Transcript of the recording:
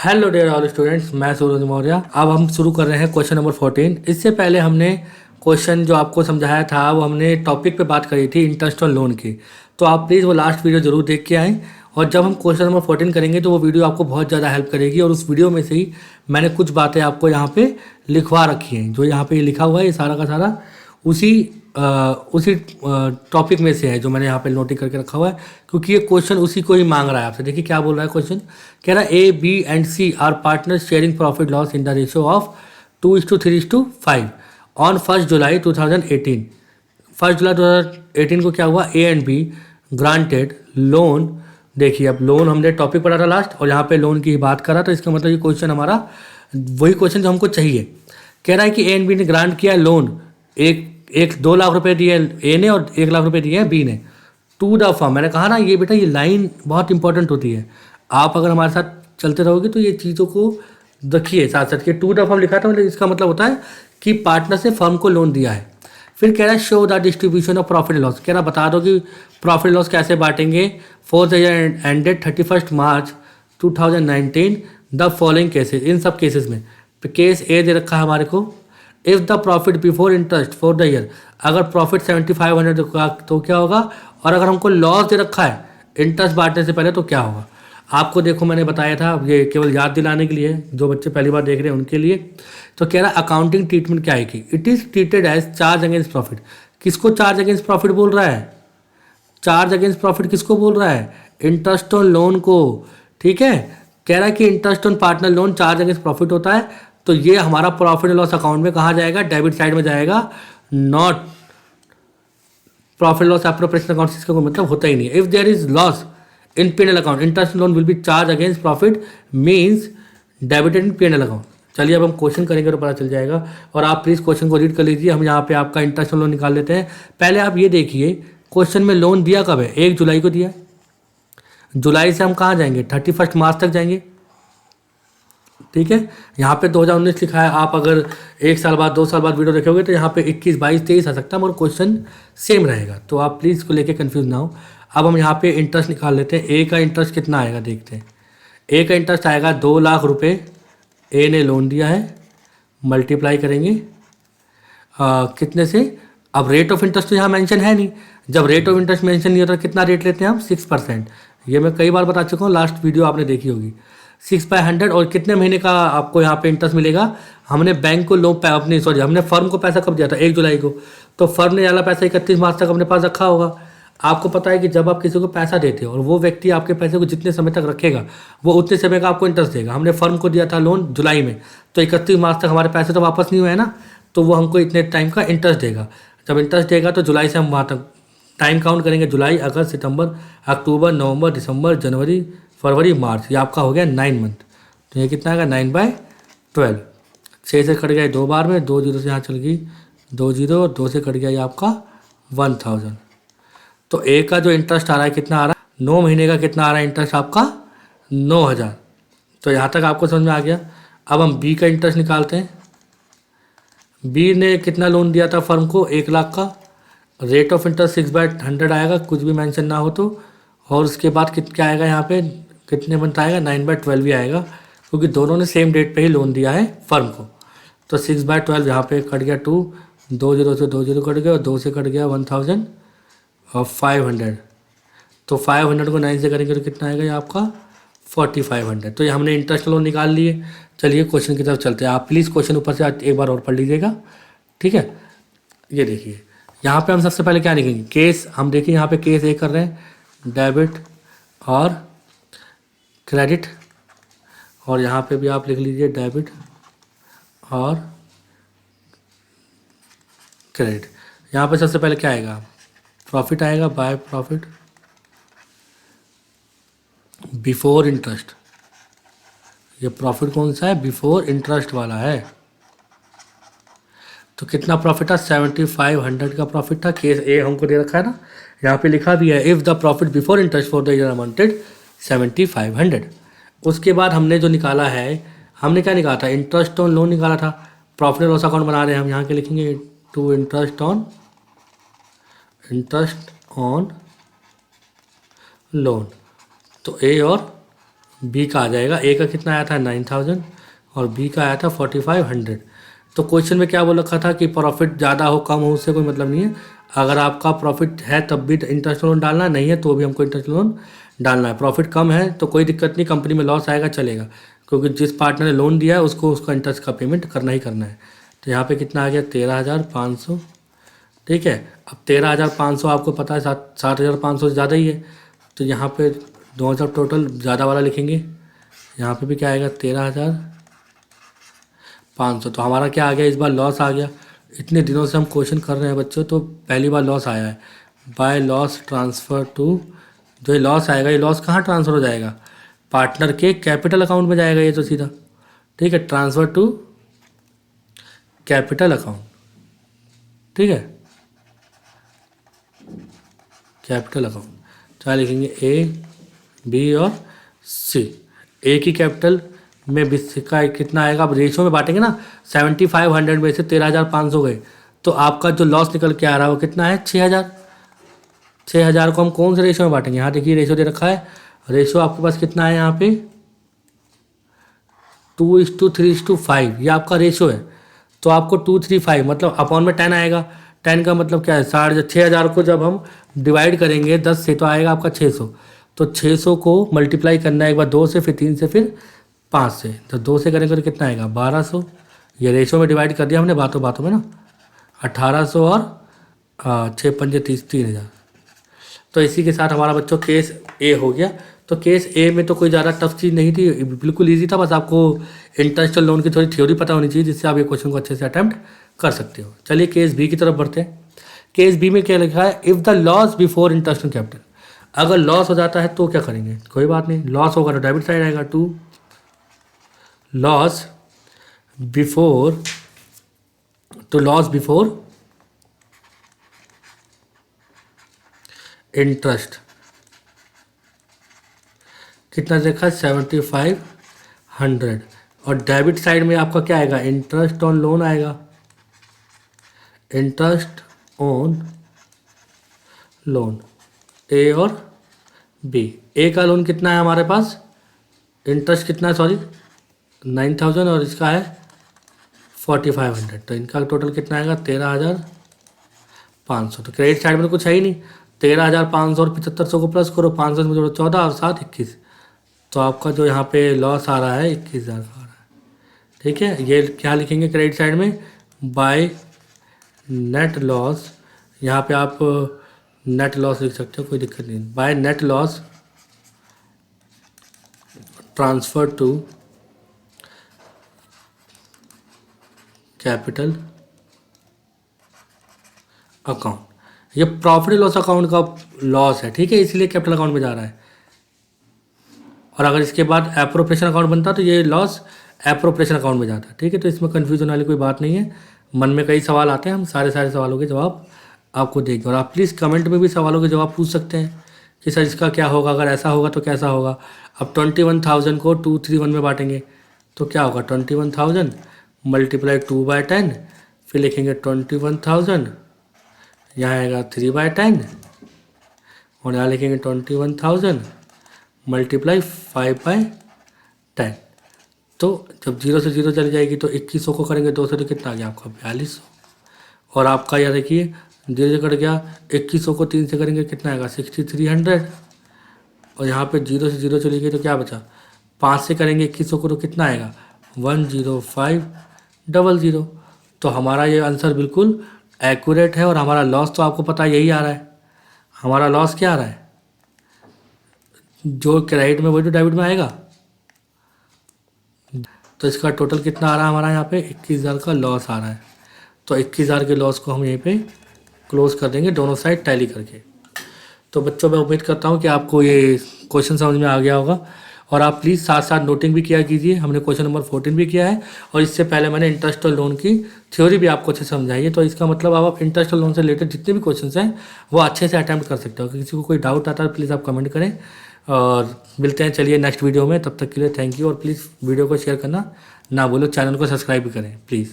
Hello dear all students, मैं सूरज मौर्य। अब हम शुरू कर रहे हैं क्वेश्चन नंबर 14। इससे पहले हमने क्वेश्चन जो आपको समझाया था वो हमने टॉपिक पे बात करी थी, इंटरेस्ट और लोन की। तो आप प्लीज़ वो लास्ट वीडियो ज़रूर देख के आएँ। और जब हम क्वेश्चन नंबर 14 करेंगे तो वो वीडियो आपको बहुत ज़्यादा हेल्प करेगी। और उस वीडियो में से ही मैंने कुछ बातें आपको यहाँ पे लिखवा रखी हैं। जो यहाँ पे लिखा हुआ है ये सारा का सारा उसी उसी टॉपिक में से है जो मैंने यहाँ पे नोटिस करके रखा हुआ है, क्योंकि ये क्वेश्चन उसी को ही मांग रहा है आपसे। देखिए क्या बोल रहा है क्वेश्चन। कह रहा है A B and C are partners sharing profit loss in the ratio of 2:3:5 on 1 जुलाई 2018। 1 जुलाई 2018 को क्या हुआ, A and B granted loan. देखिए अब लोन हमने टॉपिक पढ़ा था लास्ट, और यहाँ पे लोन की ही बात करा, तो इसका मतलब ये क्वेश्चन हमारा वही क्वेश्चन जो हमको चाहिए। कह रहा है कि ए एंड बी ने ग्रांट किया लोन, एक एक 2 लाख रुपए दिए ए ने और 1 लाख रुपए दिए बी ने टू द फर्म। मैंने कहा ना ये बेटा ये लाइन बहुत इंपॉर्टेंट होती है। आप अगर हमारे साथ चलते रहोगे तो ये चीज़ों को देखिए साथ साथ के टू द फर्म लिखा था, मतलब इसका मतलब होता है कि पार्टनर से फर्म को लोन दिया है। फिर कह रहा है show the distribution of profit loss. कह रहा बता दो कि प्रॉफिट लॉस कैसे बांटेंगे for the year ended 31 March 2019 the following cases. इन सब केसेस में केस ए दे रखा है हमारे को, if the profit before interest for the year, अगर प्रॉफिट 7500 का तो क्या होगा, और अगर हमको लॉस दे रखा है इंटरेस्ट बांटने से पहले तो क्या होगा। आपको देखो मैंने बताया था, ये केवल याद दिलाने के लिए, जो बच्चे पहली बार देख रहे हैं उनके लिए। तो कह रहा अकाउंटिंग ट्रीटमेंट क्या आएगी, it is treated as charge against profit. किसको चार्ज अगेंस्ट प्रॉफिट बोल रहा है, चार्ज अगेंस्ट प्रॉफिट किसको बोल रहा है, इंटरेस्ट ऑन लोन को। ठीक है, कह रहा है कि interest on partner loan charge against profit होता है, तो ये हमारा प्रॉफिट एंड लॉस अकाउंट में कहाँ जाएगा, डेबिट साइड में जाएगा, not profit loss appropriation account. इसका कोई मतलब होता ही नहीं है। If there is loss in PNL account interest loan will be charge against profit means debited in PNL account. चलिए अब हम क्वेश्चन करेंगे तो पता चल जाएगा, और आप प्लीज़ क्वेश्चन को रीड कर लीजिए। हम यहाँ पे आपका इंटरेस्ट लोन निकाल लेते हैं। पहले आप ये देखिए क्वेश्चन में लोन दिया कब है, 1 जुलाई को दिया। जुलाई से हम कहाँ जाएंगे, 31 मार्च तक जाएंगे। ठीक है, यहाँ पे 2019 लिखा है। आप अगर 1 साल बाद 2 साल बाद वीडियो देखोगे तो यहाँ पे 21, 22, 23 आ सकता है, मगर क्वेश्चन सेम रहेगा। तो आप प्लीज़ इसको लेके कंफ्यूज ना हो। अब हम यहाँ पे इंटरेस्ट निकाल लेते हैं। ए का इंटरेस्ट कितना आएगा देखते हैं। ए का इंटरेस्ट आएगा 2 लाख रुपये ए ने लोन दिया है, मल्टीप्लाई करेंगे कितने से। अब रेट ऑफ इंटरेस्ट तो यहाँ मेंशन है नहीं। जब रेट ऑफ इंटरेस्ट मेंशन नहीं होता कितना रेट लेते हैं हम, 6%। ये मैं कई बार बता चुका हूँ, लास्ट वीडियो आपने देखी होगी। 6/100। और कितने महीने का आपको यहाँ पे इंटरेस्ट मिलेगा। हमने बैंक को लोन अपनी हमने फर्म को पैसा कब दिया था, 1 जुलाई को। तो फर्म ने वाला पैसा 31 मार्च तक अपने पास रखा होगा। आपको पता है कि जब आप किसी को पैसा देते हो और वो व्यक्ति आपके पैसे को जितने समय तक रखेगा वो उतने समय का आपको इंटरेस्ट देगा। हमने फर्म को दिया था लोन जुलाई में, तो 31 मार्च तक हमारे पैसे तो वापस नहीं हुए हैं ना, तो वो हमको इतने टाइम का इंटरेस्ट देगा। जब इंटरेस्ट देगा तो जुलाई से हम वहाँ तक टाइम काउंट करेंगे। जुलाई, अगस्त, सितंबर, अक्टूबर, नवंबर, दिसंबर, जनवरी, फरवरी, मार्च। ये आपका हो गया 9 मंथ। तो ये कितना आएगा, 9/12। 6 से कट गया 2 बार में, 2 जीरो से यहाँ चल गई 2 जीरो, और 2 से कट गया ये आपका 1000। तो ए का जो इंटरेस्ट आ रहा है कितना आ रहा है, 9 महीने का कितना आ रहा है इंटरेस्ट आपका, 9000। तो यहाँ तक आपको समझ में आ गया। अब हम बी का इंटरेस्ट निकालते हैं। बी ने कितना लोन दिया था फर्म को, 1 लाख का। रेट ऑफ इंटरेस्ट 6/100 आएगा, कुछ भी मेंशन ना हो तो। और उसके बाद क्या आएगा यहाँ पे, कितने मंथ आएगा, 9/12 भी आएगा, क्योंकि दोनों ने सेम डेट पे ही लोन दिया है फर्म को। तो 6/12 यहाँ पे कट गया 2, 2 जीरो से 2 जीरो कट गया, और 2 से कट गया 1500। तो 500 को 9 से करेंगे तो कितना आएगा ये आपका 4500। तो ये हमने इंटरेस्ट लोन निकाल लिए। चलिए क्वेश्चन की तरफ चलते हैं। आप प्लीज़ क्वेश्चन ऊपर से एक बार और पढ़ लीजिएगा। ठीक है, ये देखिए यहाँ पे हम सबसे पहले क्या लिखेंगे, केस। हम देखिए यहाँ पे केस ए कर रहे हैं, डेबिट और क्रेडिट। और यहाँ पे भी आप लिख लीजिए डेबिट और क्रेडिट। यहाँ पे सबसे पहले क्या आएगा, प्रॉफिट आएगा, बाय प्रॉफिट बिफोर इंटरेस्ट। ये प्रॉफिट कौन सा है, बिफोर इंटरेस्ट वाला है। तो कितना प्रॉफिट था, 7500 का प्रॉफिट था। केस ए हमको दे रखा है ना, यहाँ पे लिखा भी है, if the profit before interest for the year amounted 7500। उसके बाद हमने जो निकाला है, हमने क्या निकाला था, इंटरेस्ट ऑन लोन निकाला था। प्रॉफिट एंड लॉस अकाउंट बना रहे हैं हम, यहाँ के लिखेंगे टू इंटरेस्ट ऑन लोन। तो ए और बी का आ जाएगा, ए का कितना आया था 9000 और बी का आया था 4500। तो क्वेश्चन में क्या बोल रखा था कि प्रॉफिट ज़्यादा हो कम हो उससे कोई मतलब नहीं है। अगर आपका प्रॉफिट है तब भी इंटरेस्ट लोन डालना, नहीं है तो भी हमको इंटरेस्ट लोन डालना है। प्रॉफिट कम है तो कोई दिक्कत नहीं, कंपनी में लॉस आएगा चलेगा, क्योंकि जिस पार्टनर ने लोन दिया है उसको उसका इंटरेस्ट का पेमेंट करना ही करना है। तो यहाँ पे कितना आ गया 13,500। ठीक है, अब 13,500 आपको पता है 7,500 से ज़्यादा ही है, तो यहाँ पे 2,000 टोटल ज़्यादा वाला लिखेंगे। यहाँ पे भी क्या आएगा 13,500। तो हमारा क्या आ गया, इस बार लॉस आ गया। इतने दिनों से हम क्वेश्चन कर रहे हैं बच्चों, तो पहली बार लॉस आया है। बाय लॉस ट्रांसफ़र टू, जो ये लॉस आएगा ये लॉस कहाँ ट्रांसफ़र हो जाएगा, पार्टनर के कैपिटल अकाउंट में जाएगा ये तो सीधा। ठीक है, ट्रांसफ़र टू कैपिटल अकाउंट। ठीक है, कैपिटल अकाउंट। क्या लिखेंगे, ए बी और सी। ए की कैपिटल में बी का कितना आएगा, अब रेशो में बांटेंगे ना, 7500 में से 13,500 गए, तो आपका जो लॉस निकल के आ रहा है वो कितना है 6,000। 6,000 को हम कौन से रेशो में बांटेंगे, यहाँ देखिए रेशो दे रखा है। रेशो आपके पास कितना है यहाँ पे 2:3:5, ये आपका रेशो है। तो आपको 235 मतलब अपॉन में 10 आएगा। 10 का मतलब क्या है 6,000 को जब हम डिवाइड करेंगे 10 से तो आएगा आपका 600। तो 600 को मल्टीप्लाई करना है एक बार 2 से, फिर 3 से, फिर 5 से। तो 2 से करेंगे तो कितना आएगा 1200। ये रेशो में डिवाइड कर दिया हमने बातों बातों में ना, 1800 और 6 पंजे 30, 3,000। तो इसी के साथ हमारा बच्चों केस ए हो गया। तो केस ए में तो कोई ज़्यादा टफ चीज़ नहीं थी, बिल्कुल इजी था। बस आपको इंटरेस्ट लोन की थोड़ी थ्योरी पता होनी चाहिए, जिससे आप ये क्वेश्चन को अच्छे से अटैम्प्ट कर सकते हो। चलिए केस बी की तरफ बढ़ते हैं। केस बी में क्या लिखा है, if the loss before interest and capital. अगर लॉस हो जाता है तो क्या करेंगे, कोई बात नहीं, लॉस होगा तो डेबिट साइड आएगा, टू लॉस बिफोर, तो लॉस बिफोर इंटरेस्ट कितना देखा 7,500। और डेबिट साइड में आपका क्या आएगा, इंटरेस्ट ऑन लोन आएगा, इंटरेस्ट ऑन लोन ए और बी। ए का लोन कितना है हमारे पास, इंटरेस्ट कितना है सॉरी 9,000 और इसका है 4,500, तो इनका टोटल कितना आएगा 13,500। तो क्रेडिट साइड में तो कुछ है ही नहीं, 13,500 और 7,500 को प्लस करो, 500 में जोड़ो 14 और 7 21, तो आपका जो यहाँ पे लॉस आ रहा है 21,000 का आ रहा है। ठीक है, ये क्या लिखेंगे क्रेडिट साइड में, बाय नेट लॉस। यहाँ पे आप नेट लॉस लिख सकते हो, कोई दिक्कत नहीं, by net loss transfer to capital account. ये प्रॉफिट लॉस अकाउंट का लॉस है, ठीक है, इसलिए कैपिटल अकाउंट में जा रहा है। और अगर इसके बाद एप्रोप्रिएशन अकाउंट बनता तो ये लॉस एप्रोप्रिएशन अकाउंट में जाता। ठीक है, तो इसमें कन्फ्यूजन वाली कोई बात नहीं है। मन में कई सवाल आते हैं, हम सारे सवालों के जवाब आपको देंगे। और आप प्लीज़ कमेंट में भी सवालों के जवाब पूछ सकते हैं कि सर इसका क्या होगा, अगर ऐसा होगा तो कैसा होगा। अब 21,000 को 231 में बांटेंगे तो क्या होगा, 21,000 मल्टीप्लाई 2/10, फिर लिखेंगे 21,000, यहाँ आएगा 3/10 और यहाँ लिखेंगे 21,000 मल्टीप्लाई 5/10। तो जब 0 से 0 चली जाएगी तो 2100 को करेंगे 2 से तो कितना आ गया आपका 4200। और आपका यह देखिए 0 से कट गया, 2100 को 3 से करेंगे कितना आएगा 6,300। और यहाँ पे 0 से 0 चली गई तो क्या बचा, 5 से करेंगे 2100 को तो कितना आएगा 10500। तो हमारा ये आंसर बिल्कुल एक्यूरेट है। और हमारा लॉस तो आपको पता यही आ रहा है, हमारा लॉस क्या आ रहा है, जो क्रेडिट में वही तो डेबिट में आएगा। तो इसका टोटल कितना आ रहा है हमारा यहाँ पे 21,000 का लॉस आ रहा है। तो 21,000 के लॉस को हम यहीं पे क्लोज कर देंगे दोनों साइड टैली करके। तो बच्चों मैं उम्मीद करता हूँ कि आपको ये क्वेश्चन समझ में आ गया होगा। और आप प्लीज़ साथ साथ नोटिंग भी किया कीजिए, हमने क्वेश्चन नंबर 14 भी किया है और इससे पहले मैंने इंटरेस्ट और लोन की थ्योरी भी आपको अच्छे से समझाई है। तो इसका मतलब आप इंटरेस्ट और लोन से रिलेटेड जितने भी क्वेश्चन हैं वो अच्छे से अटैम्प्ट कर सकते हो। किसी को कोई डाउट आता है प्लीज़ आप कमेंट करें और मिलते हैं चलिए नेक्स्ट वीडियो में। तब तक के लिए थैंक यू। और प्लीज़ वीडियो को शेयर करना ना भूलो, चैनल को सब्सक्राइब भी करें प्लीज़।